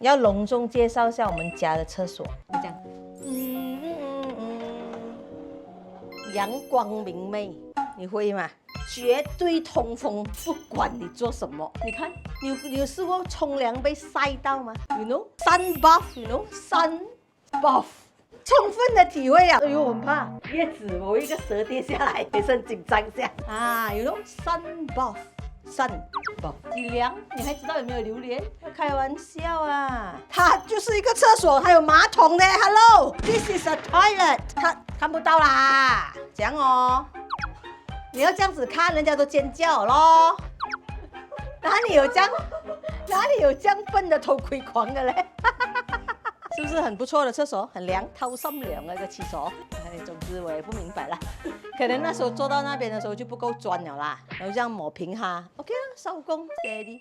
要隆重介绍一下我们家的厕所。你讲，阳光明媚，你会吗？绝对通风，不管你做什么。你看，你有试过冲凉被晒到吗 ？You know sun bath, you know sun bath。充分的体会了，哎呦，我很怕叶子某一个蛇跌下来，也是很紧张一下啊。You know sun bath。sun bath 几凉？你还知道有没有榴莲？开玩笑啊，它就是一个厕所，还有马桶呢。Hello，this is a toilet。看不到啦，这样哦。你要这样子看，人家都尖叫咯。哪里有这样笨的偷窥狂的嘞？是不是很不错的厕所？很凉，偷心凉那个厕所。总之我也不明白啦，可能那时候坐到那边的时候就不够专了啦，然后这样抹平它。OK 啦，收工，steady。